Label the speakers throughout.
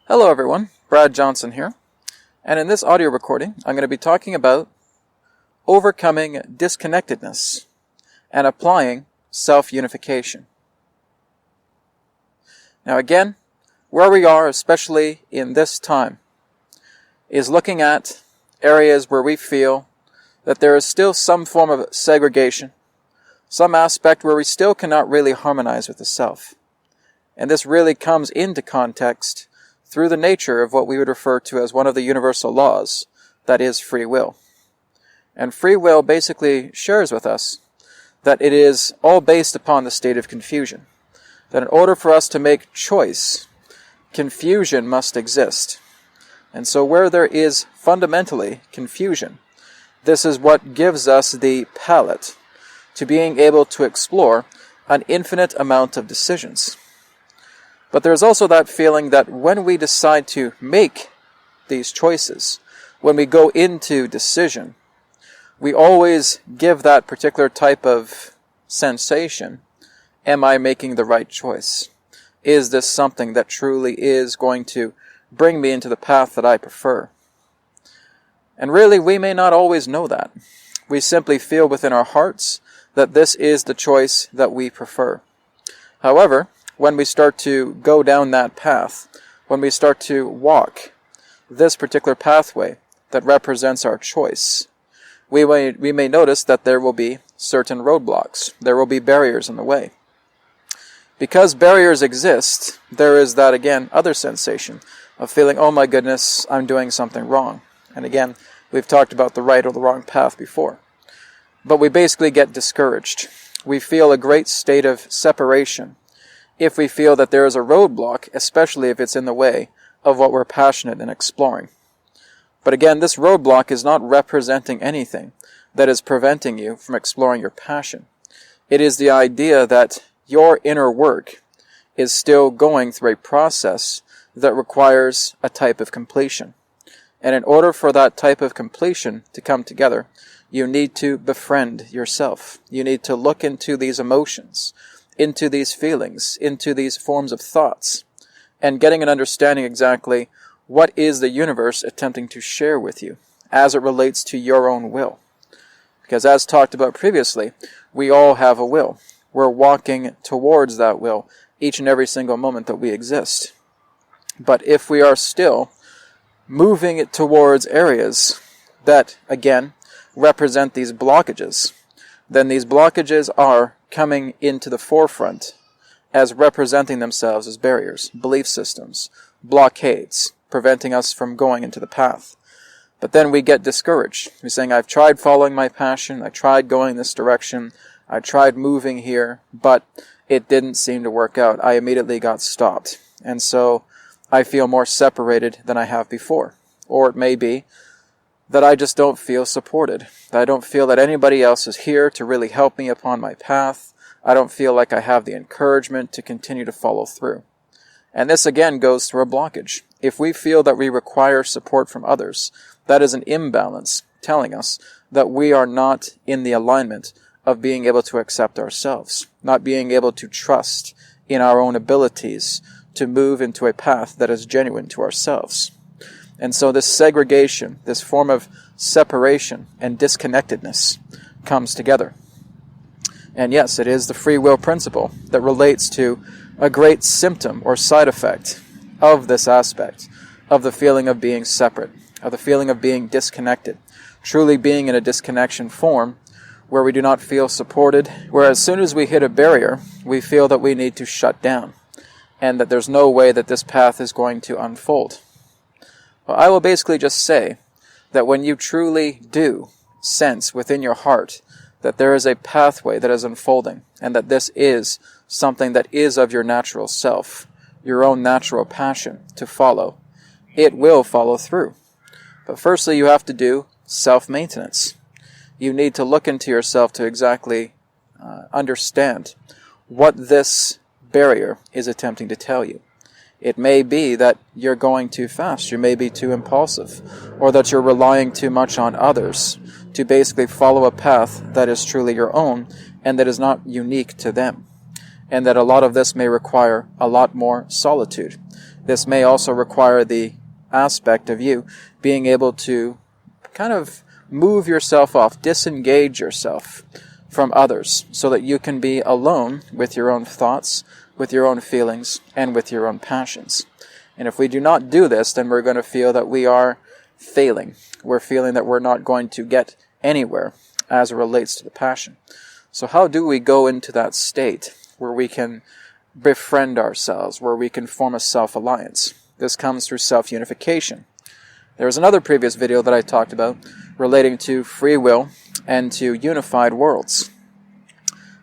Speaker 1: Hello everyone, Brad Johnson here, and in this audio recording I'm going to be talking about overcoming disconnectedness and applying self-unification. Now again, where we are, especially in this time, is looking at areas where we feel that there is still some form of segregation, some aspect where we still cannot really harmonize with the self. And this really comes into context through the nature of what we would refer to as one of the universal laws, that is free will. And free will basically shares with us that it is all based upon the state of confusion. That in order for us to make choice, confusion must exist. And so where there is fundamentally confusion, this is what gives us the palette to being able to explore an infinite amount of decisions. But there's also that feeling that when we decide to make these choices, when we go into decision, we always give that particular type of sensation. Am I making the right choice? Is this something that truly is going to bring me into the path that I prefer? And really, we may not always know that. We simply feel within our hearts that this is the choice that we prefer. However, when we start to go down that path, when we start to walk this particular pathway that represents our choice, we may notice that there will be certain roadblocks. There will be barriers in the way. Because barriers exist, there is that, again, other sensation of feeling, oh my goodness, I'm doing something wrong. And again, we've talked about the right or the wrong path before. But we basically get discouraged. We feel a great state of separation if we feel that there is a roadblock, especially if it's in the way of what we're passionate in exploring. But again, this roadblock is not representing anything that is preventing you from exploring your passion. It is the idea that your inner work is still going through a process that requires a type of completion. And in order for that type of completion to come together, you need to befriend yourself. You need to look into these emotions, into these feelings, into these forms of thoughts, and getting an understanding exactly what is the universe attempting to share with you as it relates to your own will. Because as talked about previously, we all have a will. We're walking towards that will each and every single moment that we exist. But if we are still moving it towards areas that, again, represent these blockages, then these blockages are coming into the forefront as representing themselves as barriers, belief systems, blockades, preventing us from going into the path. But then we get discouraged. We're saying, I've tried following my passion, I tried going this direction, I tried moving here, but it didn't seem to work out. I immediately got stopped. And so I feel more separated than I have before. Or it may be that I just don't feel supported. That I don't feel that anybody else is here to really help me upon my path. I don't feel like I have the encouragement to continue to follow through. And this again goes through a blockage. If we feel that we require support from others, that is an imbalance telling us that we are not in the alignment of being able to accept ourselves, not being able to trust in our own abilities to move into a path that is genuine to ourselves. And so this segregation, this form of separation and disconnectedness comes together. And yes, it is the free will principle that relates to a great symptom or side effect of this aspect, of the feeling of being separate, of the feeling of being disconnected, truly being in a disconnection form where we do not feel supported, where as soon as we hit a barrier, we feel that we need to shut down, and that there's no way that this path is going to unfold. Well, I will basically just say that when you truly do sense within your heart that there is a pathway that is unfolding, and that this is something that is of your natural self, your own natural passion to follow, it will follow through. But firstly, you have to do self-maintenance. You need to look into yourself to exactly understand what this barrier is attempting to tell you. It may be that you're going too fast, you may be too impulsive, or that you're relying too much on others to basically follow a path that is truly your own and that is not unique to them. And that a lot of this may require a lot more solitude. This may also require the aspect of you being able to kind of move yourself off, disengage yourself from others so that you can be alone with your own thoughts, with your own feelings, and with your own passions. And if we do not do this, then we're going to feel that we are failing. We're feeling that we're not going to get anywhere as it relates to the passion. So how do we go into that state where we can befriend ourselves, where we can form a self-alliance? This comes through self-unification. There was another previous video that I talked about relating to free will and to unified worlds.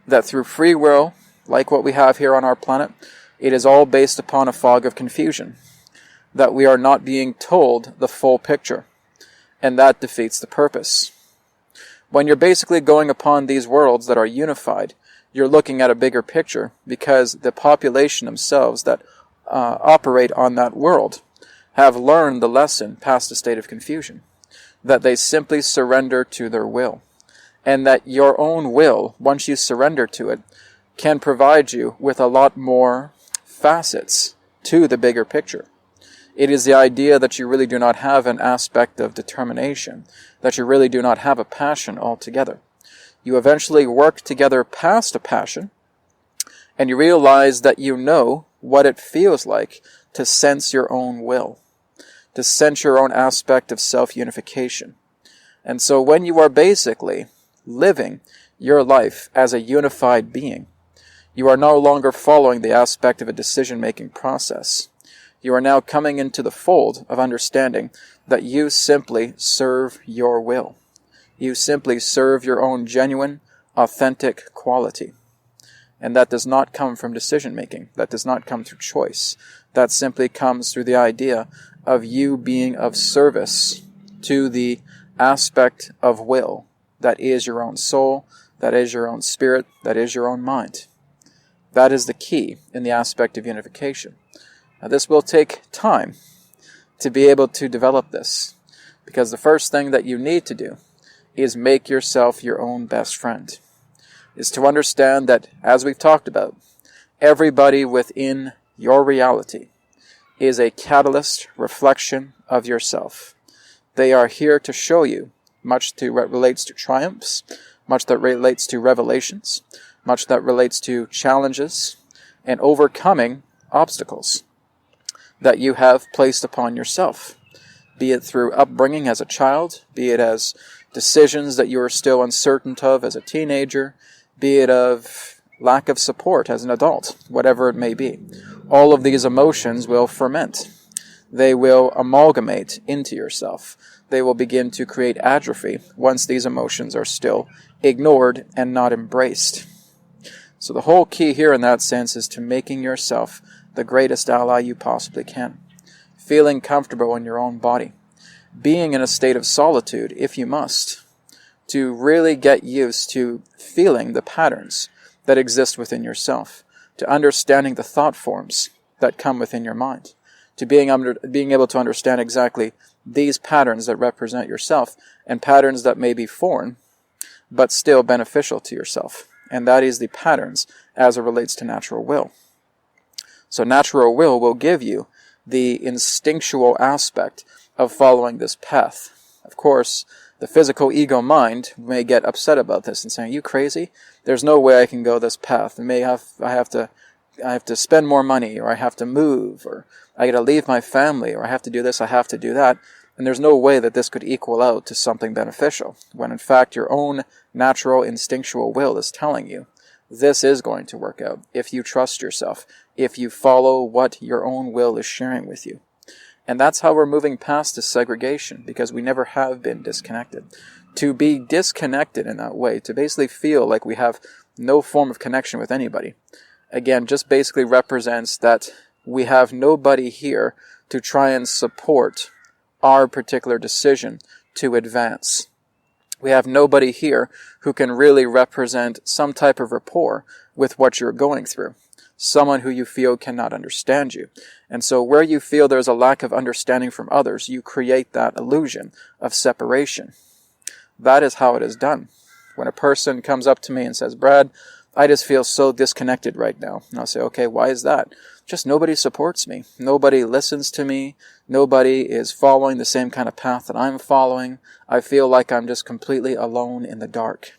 Speaker 1: That through free will, like what we have here on our planet, it is all based upon a fog of confusion. That we are not being told the full picture. And that defeats the purpose. When you're basically going upon these worlds that are unified, you're looking at a bigger picture because the population themselves that operate on that world have learned the lesson past a state of confusion. That they simply surrender to their will. And that your own will, once you surrender to it, can provide you with a lot more facets to the bigger picture. It is the idea that you really do not have an aspect of determination, that you really do not have a passion altogether. You eventually work together past a passion, and you realize that you know what it feels like to sense your own will, to sense your own aspect of self-unification. And so when you are basically living your life as a unified being, you are no longer following the aspect of a decision-making process. You are now coming into the fold of understanding that you simply serve your will. You simply serve your own genuine, authentic quality. And that does not come from decision-making. That does not come through choice. That simply comes through the idea of you being of service to the aspect of will that is your own soul, that is your own spirit, that is your own mind. That is the key in the aspect of unification. Now, this will take time to be able to develop this, because the first thing that you need to do is make yourself your own best friend, is to understand that, as we've talked about, everybody within your reality is a catalyst reflection of yourself. They are here to show you much that relates to triumphs, much that relates to revelations, much that relates to challenges and overcoming obstacles that you have placed upon yourself, be it through upbringing as a child, be it as decisions that you are still uncertain of as a teenager, be it of lack of support as an adult, whatever it may be. All of these emotions will ferment. They will amalgamate into yourself. They will begin to create atrophy once these emotions are still ignored and not embraced. So the whole key here in that sense is to making yourself the greatest ally you possibly can. Feeling comfortable in your own body. Being in a state of solitude, if you must, to really get used to feeling the patterns that exist within yourself, to understanding the thought forms that come within your mind, to being able to understand exactly these patterns that represent yourself, and patterns that may be foreign, but still beneficial to yourself. And that is the patterns as it relates to natural will. So natural will give you the instinctual aspect of following this path. Of course, the physical ego mind may get upset about this and saying, "You crazy? There's no way I can go this path. I have to spend more money, or I have to move, or I got to leave my family, or I have to do this, I have to do that." And there's no way that this could equal out to something beneficial, when in fact your own natural instinctual will is telling you this is going to work out if you trust yourself, if you follow what your own will is sharing with you. And that's how we're moving past this segregation, because we never have been disconnected. To be disconnected in that way, to basically feel like we have no form of connection with anybody, again, just basically represents that we have nobody here to try and support our particular decision to advance. We have nobody here who can really represent some type of rapport with what you're going through. Someone who you feel cannot understand you. And so where you feel there's a lack of understanding from others, you create that illusion of separation. That is how it is done. When a person comes up to me and says, "Brad, I just feel so disconnected right now. And I'll say, okay, why is that? Just nobody supports me. Nobody listens to me. Nobody is following the same kind of path that I'm following. I feel like I'm just completely alone in the dark.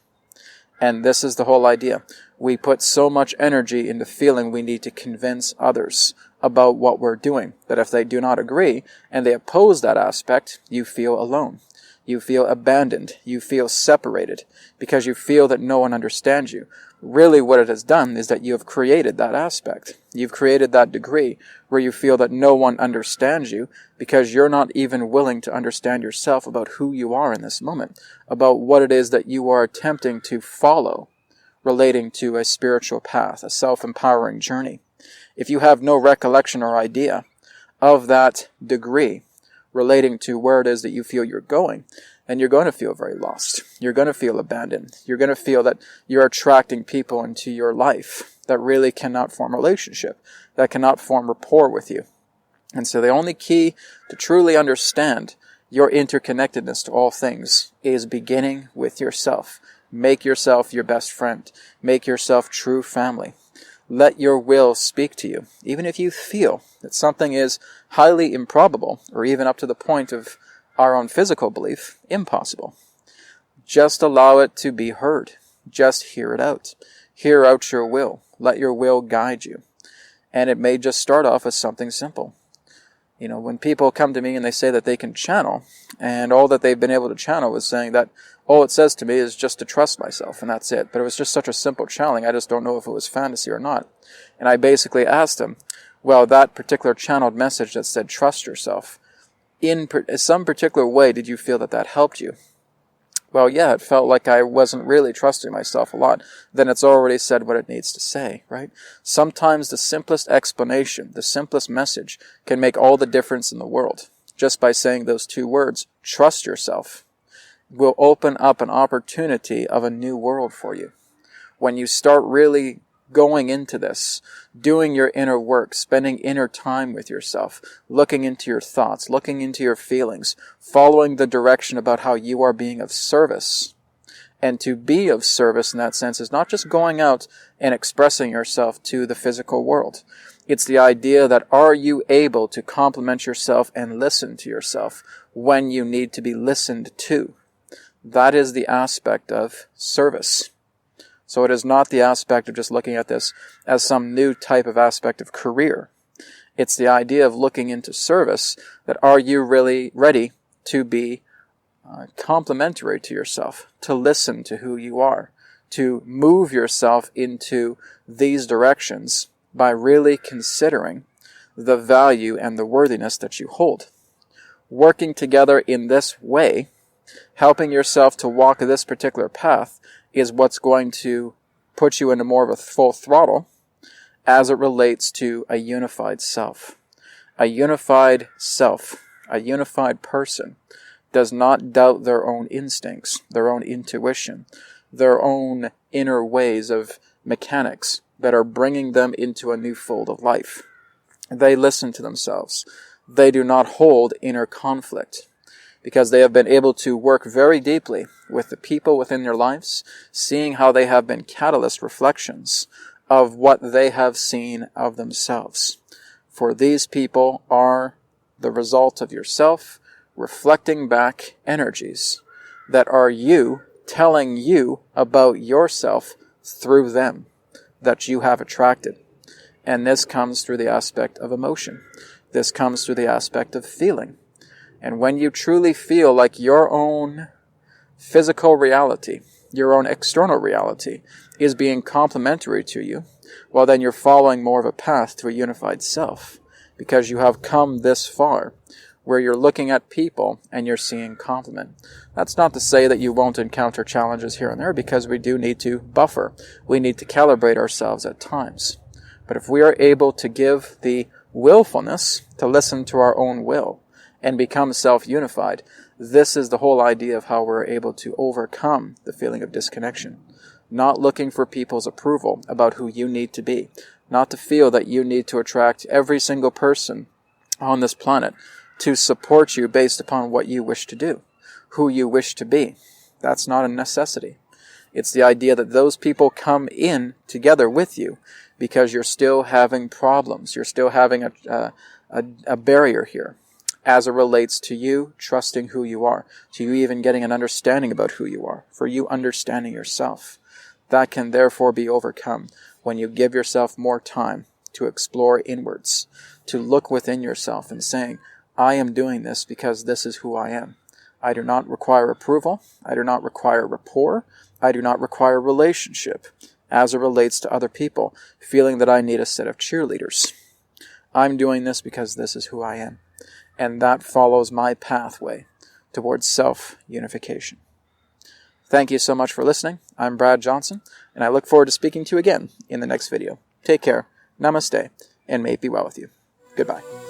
Speaker 1: And this is the whole idea. We put so much energy into feeling we need to convince others about what we're doing, that if they do not agree and they oppose that aspect, you feel alone. You feel abandoned. You feel separated because you feel that no one understands you. Really what it has done is that you have created that aspect. You've created that degree where you feel that no one understands you because you're not even willing to understand yourself about who you are in this moment, about what it is that you are attempting to follow relating to a spiritual path, a self-empowering journey. If you have no recollection or idea of that degree relating to where it is that you feel you're going, and you're going to feel very lost. You're going to feel abandoned. You're going to feel that you're attracting people into your life that really cannot form a relationship, that cannot form rapport with you. And so the only key to truly understand your interconnectedness to all things is beginning with yourself. Make yourself your best friend. Make yourself true family. Let your will speak to you. Even if you feel that something is highly improbable, or even up to the point of our own physical belief, impossible. Just allow it to be heard. Just hear it out. Hear out your will. Let your will guide you. And it may just start off as something simple. You know, when people come to me and they say that they can channel, and all that they've been able to channel is saying that all it says to me is just to trust myself, and that's it. But it was just such a simple channeling, I just don't know if it was fantasy or not. And I basically asked them, well, that particular channeled message that said trust yourself, in some particular way did you feel that that helped you? Well, yeah, it felt like I wasn't really trusting myself a lot. Then it's already said what it needs to say, right? Sometimes the simplest explanation, the simplest message can make all the difference in the world. Just by saying those two words, trust yourself, will open up an opportunity of a new world for you. When you start really going into this, doing your inner work, spending inner time with yourself, looking into your thoughts, looking into your feelings, following the direction about how you are being of service. And to be of service in that sense is not just going out and expressing yourself to the physical world. It's the idea that are you able to compliment yourself and listen to yourself when you need to be listened to? That is the aspect of service. So it is not the aspect of just looking at this as some new type of aspect of career. It's the idea of looking into service, that are you really ready to be complimentary to yourself, to listen to who you are, to move yourself into these directions by really considering the value and the worthiness that you hold. Working together in this way, helping yourself to walk this particular path, is what's going to put you into more of a full throttle as it relates to a unified self. A unified self, a unified person, does not doubt their own instincts, their own intuition, their own inner ways of mechanics that are bringing them into a new fold of life. They listen to themselves. They do not hold inner conflict, because they have been able to work very deeply with the people within their lives, seeing how they have been catalyst reflections of what they have seen of themselves. For these people are the result of yourself reflecting back energies that are you telling you about yourself through them that you have attracted. And this comes through the aspect of emotion. This comes through the aspect of feeling. And when you truly feel like your own physical reality, your own external reality, is being complementary to you, well, then you're following more of a path to a unified self, because you have come this far, where you're looking at people and you're seeing complement. That's not to say that you won't encounter challenges here and there, because we do need to buffer. We need to calibrate ourselves at times. But if we are able to give the willfulness to listen to our own will, and become self-unified, this is the whole idea of how we're able to overcome the feeling of disconnection. Not looking for people's approval about who you need to be. Not to feel that you need to attract every single person on this planet to support you based upon what you wish to do, who you wish to be. That's not a necessity. It's the idea that those people come in together with you because you're still having problems. You're still having a barrier here as it relates to you trusting who you are, to you even getting an understanding about who you are, for you understanding yourself. That can therefore be overcome when you give yourself more time to explore inwards, to look within yourself and saying, I am doing this because this is who I am. I do not require approval. I do not require rapport. I do not require relationship as it relates to other people, feeling that I need a set of cheerleaders. I'm doing this because this is who I am. And that follows my pathway towards self-unification. Thank you so much for listening. I'm Brad Johnson, and I look forward to speaking to you again in the next video. Take care, namaste, and may it be well with you. Goodbye.